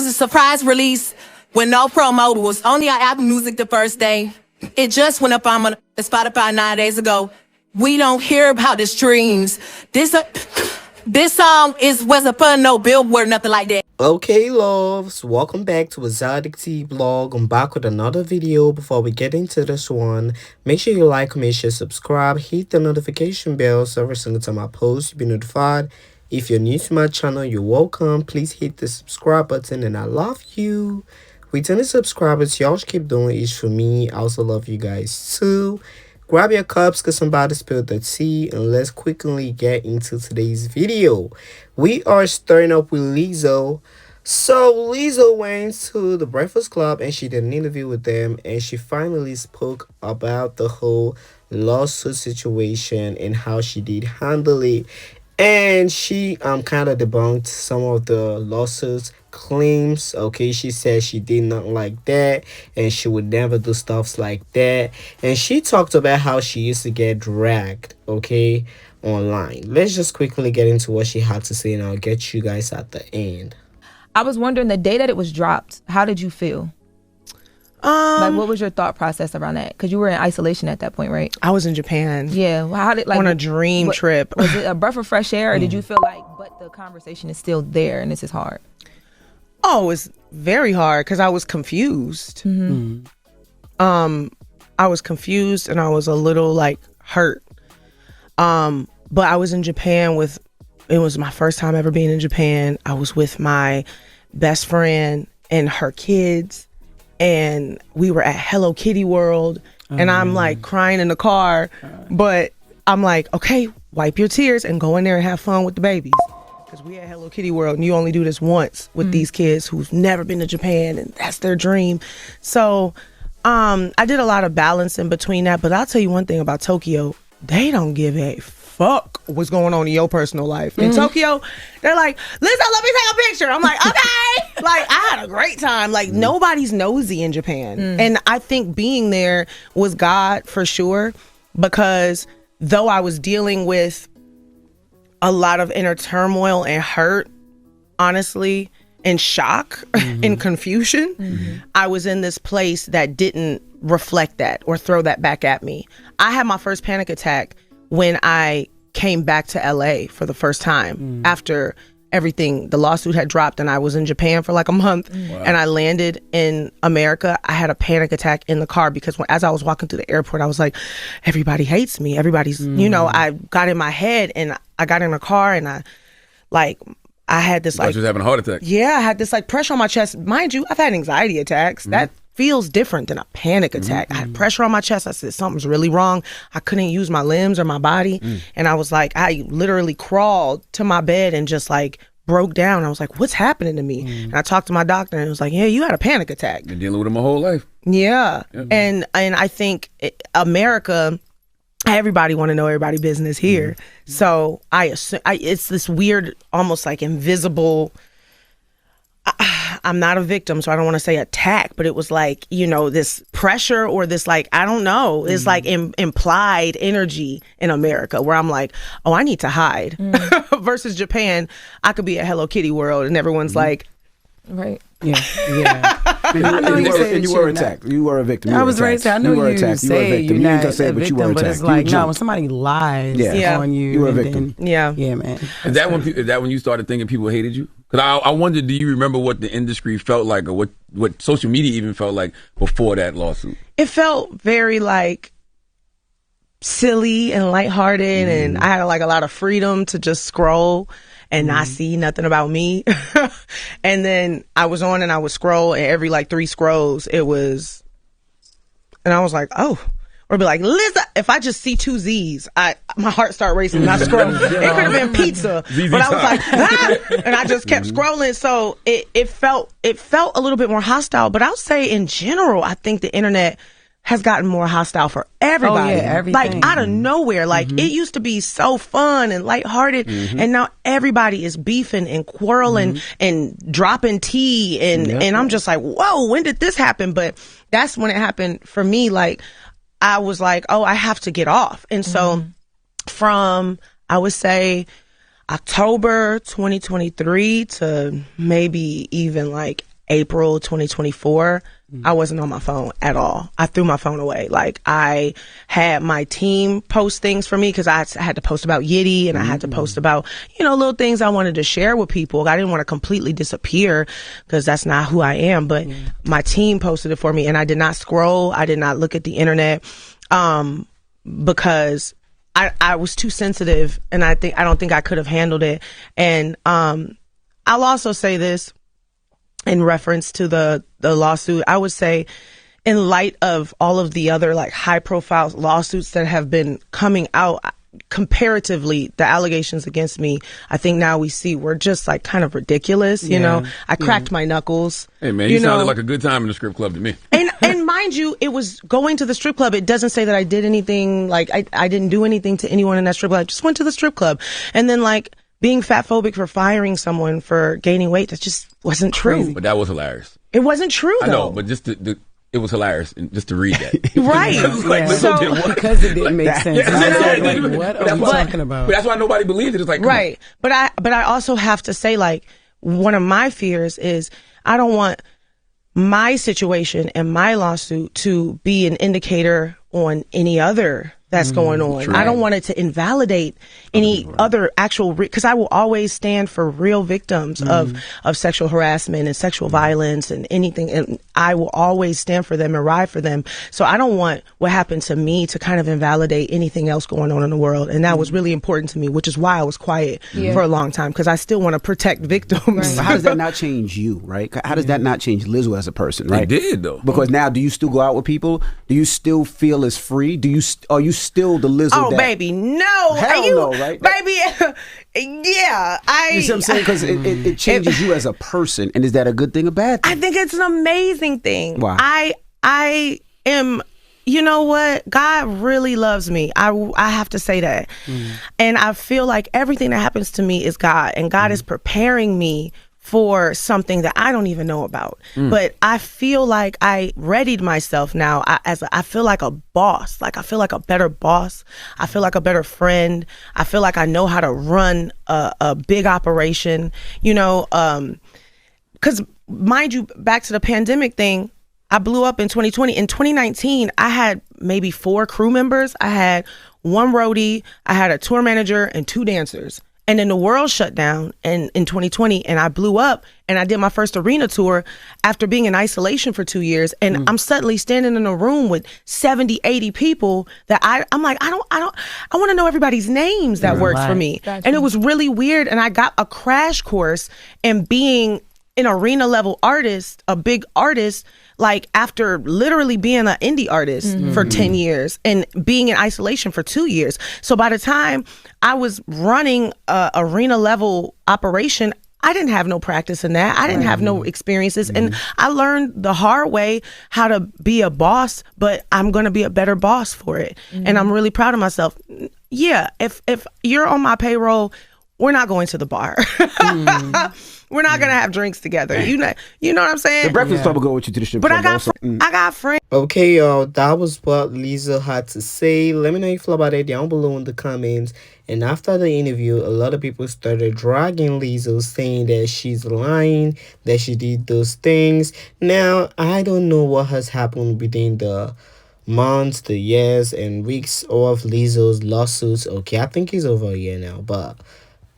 was a surprise release with no promo. It was only on Apple Music the first day. It just went up on Spotify 9 days ago. We don't hear about the streams. This song wasn't put no billboard, nothing like that. Okay, loves, welcome back to ExoticTeaBlog. I'm back with another video. Before we get into this one, make sure you like, comment, share, subscribe, hit the notification bell so every single time I post, you'll be notified. If you're new to my channel, you're welcome. Please hit the subscribe button and I love you. Returning subscribers, y'all should keep doing it for me. I also love you guys too. Grab your cups because I'm about to spill the tea, and let's quickly get into today's video. We are starting up with Lizzo. So Lizzo went to the Breakfast Club and she did an interview with them, and she finally spoke about the whole lawsuit situation and how she did handle it. And she kind of debunked some of the lawsuits claims. Okay, she said she did not like that and she would never do stuff like that. And she talked about how she used to get dragged, okay, online. Let's just quickly get into what she had to say and I'll get you guys at the end. I was wondering, the day that it was dropped, how did you feel? Like, what was your thought process around that? Because you were in isolation at that point, right? I was in Japan. Yeah. Well, how did, like, on a dream trip. Was it a breath of fresh air, or did you feel like, but the conversation is still there and this is hard? Oh, it's very hard because I was confused. I was confused and I was a little like hurt. But I was in Japan it was my first time ever being in Japan. I was with my best friend and her kids. And we were at Hello Kitty World, and I'm like crying in the car, but I'm like, okay, wipe your tears and go in there and have fun with the babies. Because we at Hello Kitty World, and you only do this once with these kids who've never been to Japan, and that's their dream. So I did a lot of balancing between that, but I'll tell you one thing about Tokyo, they don't give a fuck what's going on in your personal life. In Tokyo, they're like, Lizzo, let me take a picture. I'm like, okay. Like, I had a great time. Like, nobody's nosy in Japan. And I think being there was God for sure, because though I was dealing with a lot of inner turmoil and hurt, honestly, and shock and confusion, I was in this place that didn't reflect that or throw that back at me. I had my first panic attack when I came back to LA for the first time after everything, the lawsuit had dropped, and I was in Japan for like a month. And I landed in America. I had a panic attack in the car because as I was walking through the airport, I was like, everybody hates me. Everybody's, you know, I got in my head and I got in a car and I had this like, you was having a heart attack. Yeah, I had this like pressure on my chest. Mind you, I've had anxiety attacks. That feels different than a panic attack. I had pressure on my chest. I said, something's really wrong. I couldn't use my limbs or my body. And I was like, I literally crawled to my bed and just like broke down. I was like, what's happening to me? And I talked to my doctor and it was like, yeah, you had a panic attack. Been dealing with it my whole life. Yeah. And I think America, everybody want to know everybody's business here. So I assume it's this weird, almost like invisible, I'm not a victim, so I don't want to say attack, but it was like, you know, this pressure or this like, I don't know, it's like implied energy in America where I'm like, oh, I need to hide. Versus Japan, I could be at Hello Kitty World and everyone's like, right. Yeah. And you were attacked. You were a victim. I was ready to say, I know you attacked. You were a victim. You didn't just say it, but you were attacked. But it's like, no, when somebody lies on you. You were a victim. yeah, man. Is that when you started thinking people hated you? Because I wondered, do you remember what the industry felt like, or what social media even felt like before that lawsuit? It felt very like silly and lighthearted, and I had like a lot of freedom to just scroll and not see nothing about me. And then I was on and I would scroll, and every like 3 scrolls it was, and I was like, oh, or be like, Lizzo. If I just see 2 Z's, my heart start racing and I scroll. It could have been pizza, but I was like, ah! And I just kept scrolling. So it felt a little bit more hostile. But I'll say in general, I think the internet has gotten more hostile for everybody. Oh, yeah, everything. Like out of nowhere. Like it used to be so fun and lighthearted, and now everybody is beefing and quarreling and dropping tea, and I'm just like, whoa, when did this happen? But that's when it happened for me. Like I was like, oh, I have to get off. And so from, I would say, October 2023 to maybe even like April 2024, I wasn't on my phone at all. I threw my phone away. Like, I had my team post things for me because I had to post about Yiddy and I had to post about, little things I wanted to share with people. I didn't want to completely disappear because that's not who I am, but my team posted it for me, and I did not scroll. I did not look at the internet, because I was too sensitive, and I don't think I could have handled it. And, I'll also say this in reference to the lawsuit. I would say, in light of all of the other like high profile lawsuits that have been coming out, comparatively, the allegations against me, I think now we see were just like kind of ridiculous. I cracked my knuckles. Hey man, you sounded like a good time in the strip club to me. And mind you, it was going to the strip club. It doesn't say that I did anything, like I didn't do anything to anyone in that strip club. I just went to the strip club. And then like being fat phobic for firing someone for gaining weight, that just wasn't true. But that was hilarious. It wasn't true, though. I know, but just it was hilarious just to read that. Right. Because it didn't make sense. What are we talking about? But that's why nobody believed it. It's like, right. But I also have to say, like, one of my fears is I don't want my situation and my lawsuit to be an indicator on any other that's going on. True. I don't want it to invalidate any other actual, because I will always stand for real victims of sexual harassment and sexual violence and anything. And I will always stand for them and ride for them. So I don't want what happened to me to kind of invalidate anything else going on in the world. And that was really important to me, which is why I was quiet for a long time, because I still want to protect victims. Right. How does that not change you, right? How does that not change Lizzo as a person, right? It did, though. Because now, do you still go out with people? Do you still feel as free? Are you still the Lizzo? Oh, baby, no. Hell no, right? Baby, yeah. You see what I'm saying? Because it changes you as a person. And is that a good thing or bad thing? I think it's an amazing thing. Why? I am, you know what? God really loves me. I have to say that. And I feel like everything that happens to me is God. And God is preparing me for something that I don't even know about. But I feel like I readied myself now I feel like a boss. Like I feel like a better boss. I feel like a better friend. I feel like I know how to run a big operation, because mind you, back to the pandemic thing, I blew up in 2020. In 2019, I had maybe 4 crew members. I had 1 roadie, I had a tour manager and 2 dancers. And then the world shut down in 2020, and I blew up, and I did my first arena tour after being in isolation for 2 years. And I'm suddenly standing in a room with 70, 80 people that I'm like, I want to know everybody's names that worked for me. Gotcha. And it was really weird. And I got a crash course in being an arena level artist, a big artist, like after literally being an indie artist for 10 years and being in isolation for 2 years. So by the time I was running a arena level operation, I didn't have no practice in that. I didn't have no experiences. And I learned the hard way how to be a boss, but I'm going to be a better boss for it. And I'm really proud of myself. Yeah, if you're on my payroll, we're not going to the bar. We're not gonna have drinks together. You know what I'm saying? The Breakfast Club will go with you to the strip club. But I got friends. Okay, y'all, that was what Lizzo had to say. Let me know if you feel about it down below in the comments. And after the interview, a lot of people started dragging Lizzo, saying that she's lying, that she did those things. Now, I don't know what has happened within the months, the years, and weeks of Lizzo's lawsuits. Okay, I think it's over a year now, but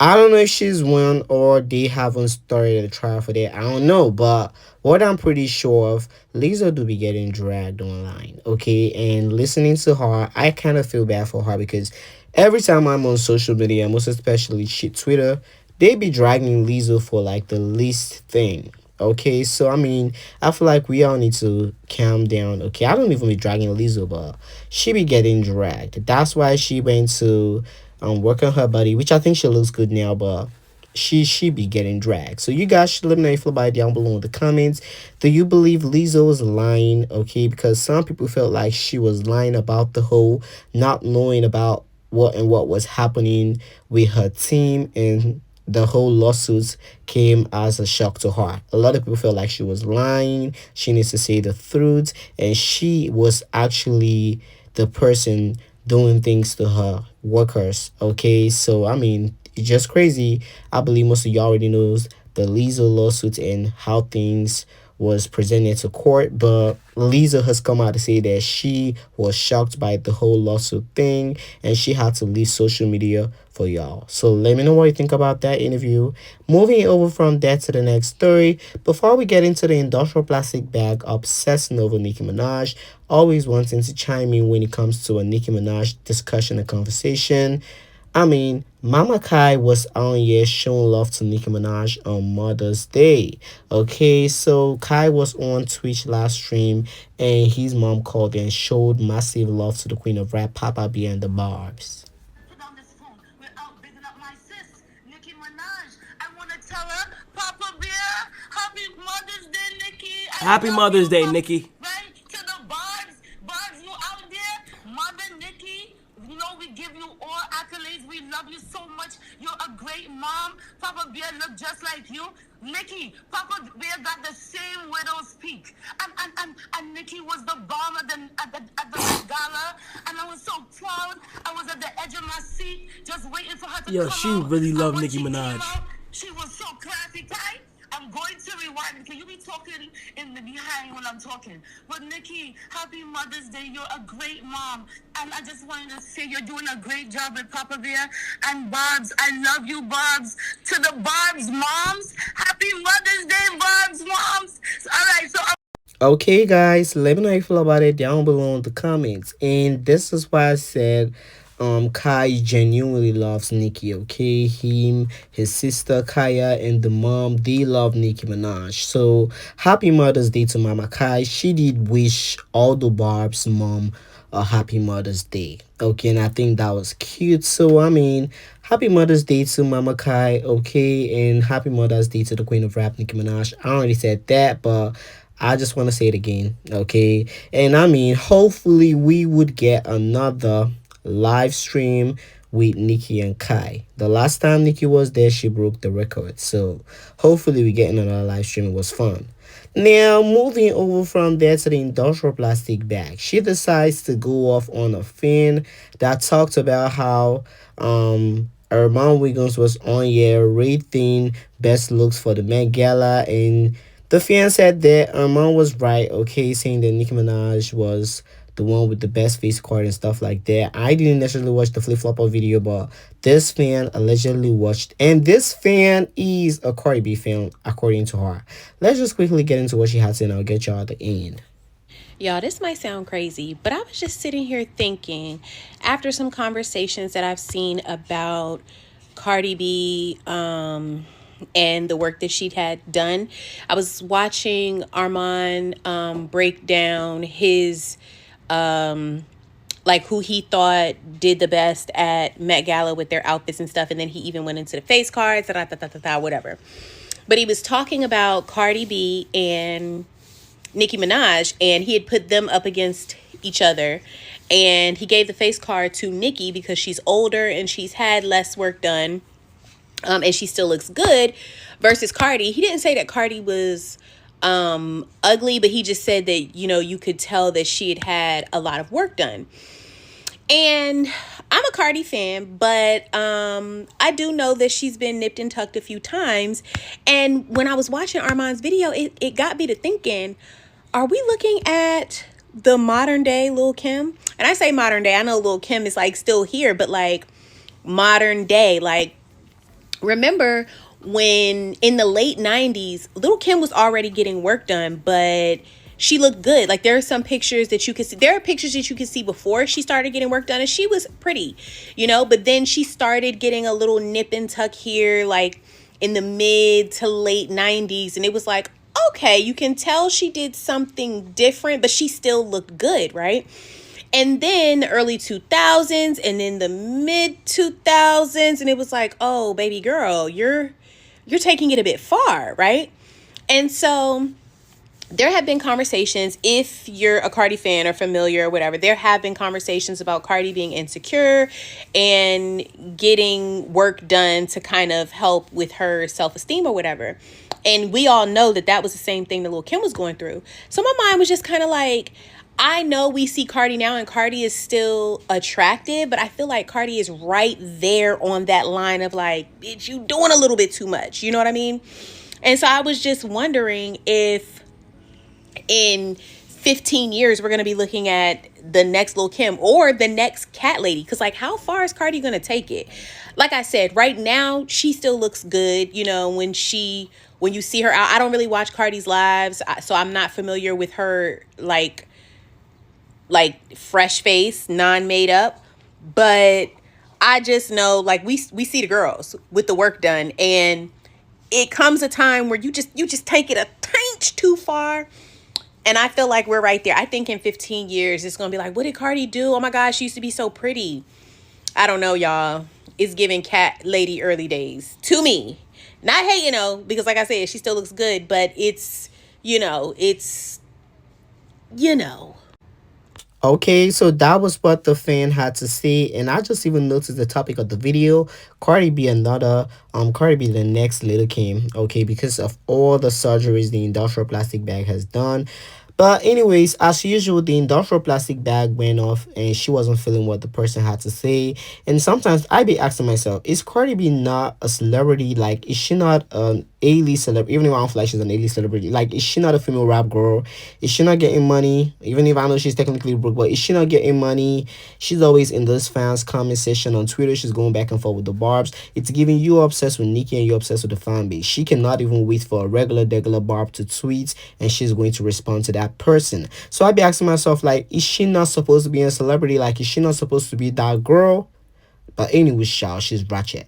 I don't know if she's won or they haven't started a trial for that. I don't know. But what I'm pretty sure of, Lizzo do be getting dragged online. Okay. And listening to her, I kind of feel bad for her because every time I'm on social media, most especially Twitter, they be dragging Lizzo for like the least thing. Okay. So, I mean, I feel like we all need to calm down. Okay. I don't even be dragging Lizzo, but she be getting dragged. That's why she went to work on her body, which I think she looks good now, but she be getting dragged. So you guys should let me know if you feel down below in the comments. Do you believe Lizzo was lying? Okay, because some people felt like she was lying about the whole not knowing about what was happening with her team, and the whole lawsuits came as a shock to her. A lot of people felt like she was lying. She needs to say the truth, and she was actually the person doing things to her workers. Okay, so I mean, it's just crazy. I believe most of you already knows the Lizzo lawsuit and how things was presented to court, but Lizzo has come out to say that she was shocked by the whole lawsuit thing and she had to leave social media for y'all. So let me know what you think about that interview. Moving over from that to the next story, before we get into the industrial plastic bag obsessing over Nicki Minaj, always wanting to chime in when it comes to a Nicki Minaj discussion and conversation. I mean, Mama Kai was on here showing love to Nicki Minaj on Mother's Day. Okay, so Kai was on Twitch last stream and his mom called and showed massive love to the queen of rap, Papa B and the Barbs. Put on this phone without bigging up my sis, Nicki Minaj. I want to tell her, Papa Bear, happy Mother's Day, Nicki. Happy Mother's Day, Nicki. Right to the Barbs. Barbs, you out there? Mother Nicki, you know we give you all accolades. We love you so much. You're a great mom. Papa Bear look just like you. Nicki, Papa Bear got the same widow's peak. And Nicki was the bomb at the Met Gala. And I was so proud. I was at the edge of my seat just waiting for her to Yo, come she out. really And loved when Nicki she came Minaj. out, she was so classy, right? I'm going to rewind. Can you be talking in the behind when I'm talking? But Nicki, happy Mother's Day. You're a great mom. And I just wanted to say you're doing a great job with Papa Bear and Barbs. I love you, Barbs. To the Barbs moms, happy Mother's Day, Barbs moms. All right, so Okay, guys, let me know how you feel about it down below in the comments. And this is why I said Kai genuinely loves Nicki, okay? Him, his sister Kaya, and the mom, they love Nicki Minaj. So happy Mother's Day to Mama Kai. She did wish all the Barb's mom a happy Mother's Day. Okay, and I think that was cute. So I mean, happy Mother's Day to Mama Kai, okay, and happy Mother's Day to the Queen of Rap, Nicki Minaj. I already said that, but I just want to say it again, okay? And I mean, hopefully we would get another live stream with Nicki and Kai. The last time Nicki was there, she broke the record. So hopefully we get another live stream. It was fun. Now, moving over from there to the industrial plastic bag, she decides to go off on a fan that talked about how Armand Wiggins was on here rating best looks for the Met Gala, and the fan said that Armand was right, okay, saying that Nicki Minaj was the one with the best face card and stuff like that. I didn't necessarily watch the flip flopper video, but this fan allegedly watched, and this fan is a Cardi B fan, according to her. Let's just quickly get into what she had to say, and I'll get y'all at the end. Y'all, this might sound crazy, but I was just sitting here thinking, after some conversations that I've seen about Cardi B, and the work that she had done, I was watching Armand break down his like who he thought did the best at Met Gala with their outfits and stuff, and then he even went into the face cards, whatever. But he was talking about Cardi B and Nicki Minaj, and he had put them up against each other, and he gave the face card to Nicki because she's older and she's had less work done, and she still looks good, versus Cardi. He didn't say that Cardi was ugly, but he just said that, you know, you could tell that she had a lot of work done. And I'm a Cardi fan, but I do know that she's been nipped and tucked a few times. And when I was watching Armand's video, it got me to thinking, are we looking at the modern day Lil' Kim? And I say modern day, I know Lil' Kim is like still here, but like modern day, like remember when in the late 90s, Lil' Kim was already getting work done, but she looked good. Like there are some pictures that you can see. There are pictures that you can see before she started getting work done, and she was pretty, you know, but then she started getting a little nip and tuck here, like in the mid to late 90s. And it was like, okay, you can tell she did something different, but she still looked good, right? And then the early 2000s and then the mid 2000s, and it was like, oh, baby girl, you're taking it a bit far, right? And so there have been conversations, if you're a Cardi fan or familiar or whatever, there have been conversations about Cardi being insecure and getting work done to kind of help with her self-esteem or whatever. And we all know that that was the same thing that Lil' Kim was going through. So my mind was just kind of like, I know we see Cardi now and Cardi is still attractive, but I feel like Cardi is right there on that line of like, bitch, you doing a little bit too much. You know what I mean? And so I was just wondering if in 15 years we're going to be looking at the next Lil Kim or the next Cat Lady, because like how far is Cardi going to take it? Like I said, right now she still looks good, you know, when you see her out. I don't really watch Cardi's lives, so I'm not familiar with her like fresh face, non-made up, but I just know like we see the girls with the work done, and it comes a time where you just take it a tinge too far. And I feel like we're right there. I think in 15 years, it's going to be like, what did Cardi do? Oh my gosh, she used to be so pretty. I don't know, y'all. It's giving Cat Lady early days to me. Not hating, because like I said, she still looks good, but it's. Okay, so that was what the fan had to say, and I just even noticed the topic of the video. Cardi B the next Little Kim, okay, because of all the surgeries the industrial plastic bag has done. But anyways, as usual, the industrial plastic bag went off and she wasn't feeling what the person had to say. And sometimes I be asking myself, is Cardi B not a celebrity? Like, is she not an A-list celebrity? Even if I don't feel like she's an A-list celebrity, like, is she not a female rap girl? Is she not getting money? Even if I know she's technically broke, but is she not getting money? She's always in this fans comment section on Twitter. She's going back and forth with the barbs. It's giving you obsessed with Nicki and you obsessed with the fan base. She cannot even wait for a regular barb to tweet and she's going to respond to that person. So I'd be asking myself, like, is she not supposed to be a celebrity? Like, is she not supposed to be that girl? But anyway, she's ratchet.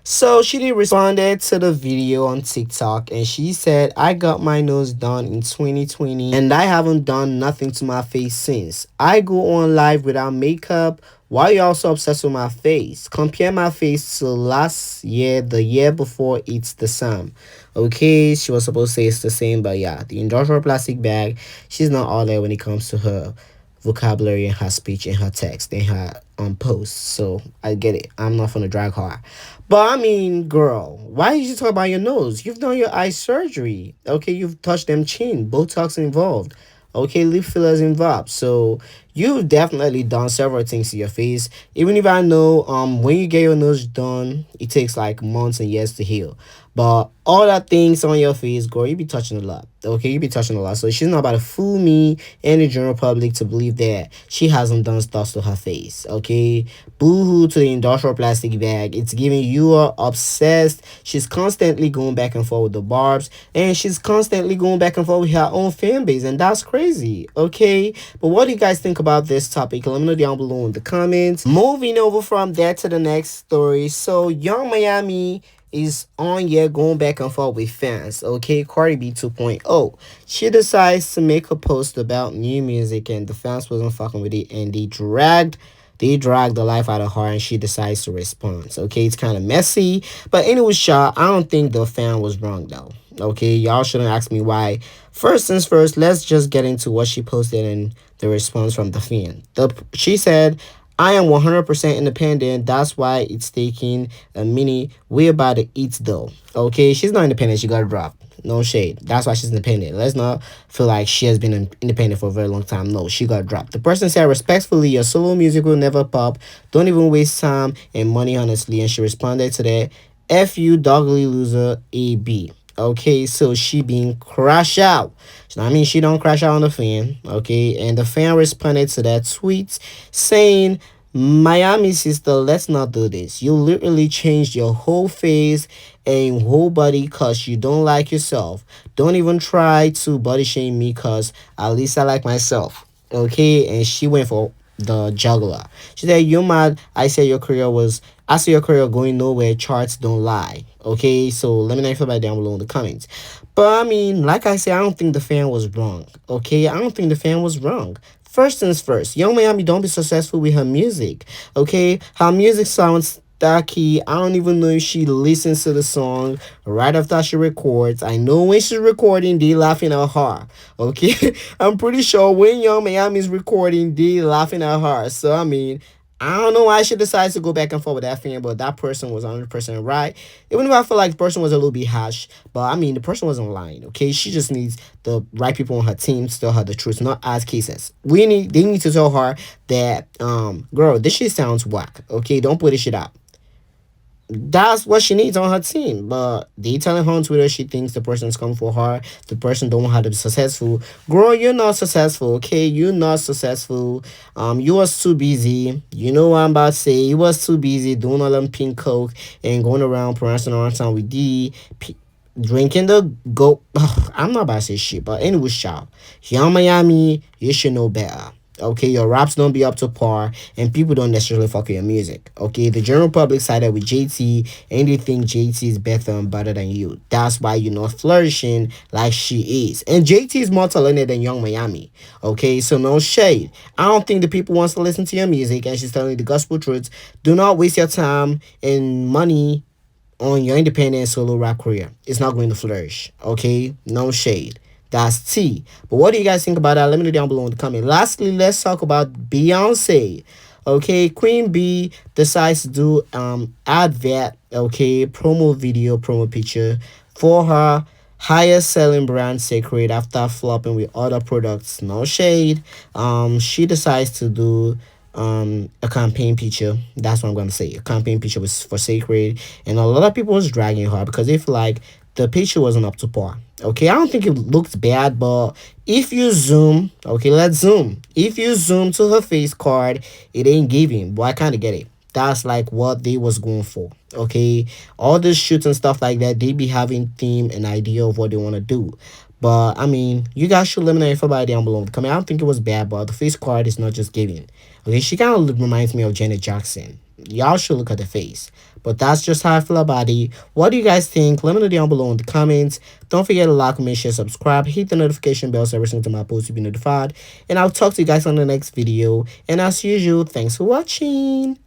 So she did responded to the video on TikTok and she said, I got my nose done in 2020 and I haven't done nothing to my face since. I go on live without makeup. Why are you all so obsessed with my face? Compare my face to last year, the year before, it's the same. Okay, she was supposed to say it's the same, but yeah, the industrial plastic bag, she's not all there when it comes to her vocabulary and her speech and her text and her posts. So I get it. I'm not gonna drag her. But I mean, girl, why did you talk about your nose? You've done your eye surgery. Okay, you've touched them chin, Botox involved. Okay, lip fillers involved. So you've definitely done several things to your face. Even if I know when you get your nose done, it takes like months and years to heal. But all that things on your face, girl, you be touching a lot. Okay, you be touching a lot. So she's not about to fool me and the general public to believe that she hasn't done stuff to her face. Okay, boo-hoo to the industrial plastic bag. It's giving you are obsessed. She's constantly going back and forth with the barbs, and she's constantly going back and forth with her own fan base, and that's crazy. Okay, but what do you guys think about this topic? Let me know down below in the comments. Moving over from that to the next story. So Young Miami is on here going back and forth with fans. Okay, Cardi B 2.0. She decides to make a post about new music and the fans wasn't fucking with it and they dragged the life out of her and she decides to respond. Okay, it's kind of messy. But anyway, y'all, I don't think the fan was wrong though. Okay, y'all shouldn't ask me why. First things first, let's just get into what she posted and the response from the fan. She said, I am 100% independent. That's why it's taking a minute. We're about to eat though. Okay, she's not independent. She got dropped. No shade. That's why she's independent. Let's not feel like she has been independent for a very long time. No, she got dropped. The person said, respectfully, your solo music will never pop. Don't even waste time and money, honestly. And she responded to that, F you, dogly loser, AB. Okay, so she being crash out. I mean, she don't crash out on the fan. Okay, and the fan responded to that tweet saying, Miami sister, let's not do this. You literally changed your whole face and whole body because you don't like yourself. Don't even try to body shame me because at least I like myself. Okay, and she went for the juggler. She said, you're mad. I said your career going nowhere. Charts don't lie. Okay, so let me know if you feel down below in the comments. But I mean, like I said, I don't think the fan was wrong. Okay, I don't think the fan was wrong. First things first, Young Miami don't be successful with her music. Okay, her music sounds tacky. I don't even know if she listens to the song right after she records. I know when she's recording, they laughing at her. Okay, I'm pretty sure when Young Miami is recording, they laughing at her. So I mean, I don't know why she decides to go back and forth with that fan, but that person was 100% right. Even if I feel like the person was a little bit harsh, but I mean, the person wasn't lying, okay? She just needs the right people on her team to tell her the truth, not as cases. They need to tell her that, girl, this shit sounds whack, okay? Don't put this shit out. that's what she needs on her team. But they telling her on Twitter she thinks the person's coming for her. The person don't want her to be successful. Girl, you're not successful, okay? You're not successful. You was too busy. You know what I'm about to say. You was too busy doing all them pink coke and going around prancing around town with drinking the go. I'm not about to say shit, but anyway, child. Here in Miami, you should know better. Okay, your raps don't be up to par, and people don't necessarily fuck with your music. Okay, the general public sided with JT, and they think JT is better and better than you. That's why you're not flourishing like she is. And JT is more talented than Young Miami. Okay, so no shade. I don't think the people wants to listen to your music, and she's telling you the gospel truths. Do not waste your time and money on your independent solo rap career. It's not going to flourish. Okay, no shade. That's T. But what do you guys think about that? Let me know down below in the comment. Lastly, let's talk about Beyonce. Okay, Queen B decides to do advert, okay, promo video, promo picture for her highest selling brand Sacred after flopping with other products. No shade. She decides to do a campaign picture. That's what I'm gonna say. A campaign picture was for Sacred, and a lot of people was dragging her because they feel like the picture wasn't up to par. Okay, I don't think it looked bad, but if you zoom, okay, let's zoom. If you zoom to her face card, it ain't giving. But I kind of get it. That's like what they was going for. Okay, all the shoots and stuff like that, they be having theme and idea of what they want to do. But I mean, you guys should let me know if everybody down below in the comment. I don't think it was bad, but the face card is not just giving. Okay, she kind of reminds me of Janet Jackson. Y'all should look at the face. But that's just how I feel about it. What do you guys think? Let me know down below in the comments. Don't forget to like, comment, share, subscribe. Hit the notification bell so every single time I post, you'll be notified. And I'll talk to you guys on the next video. And as usual, thanks for watching.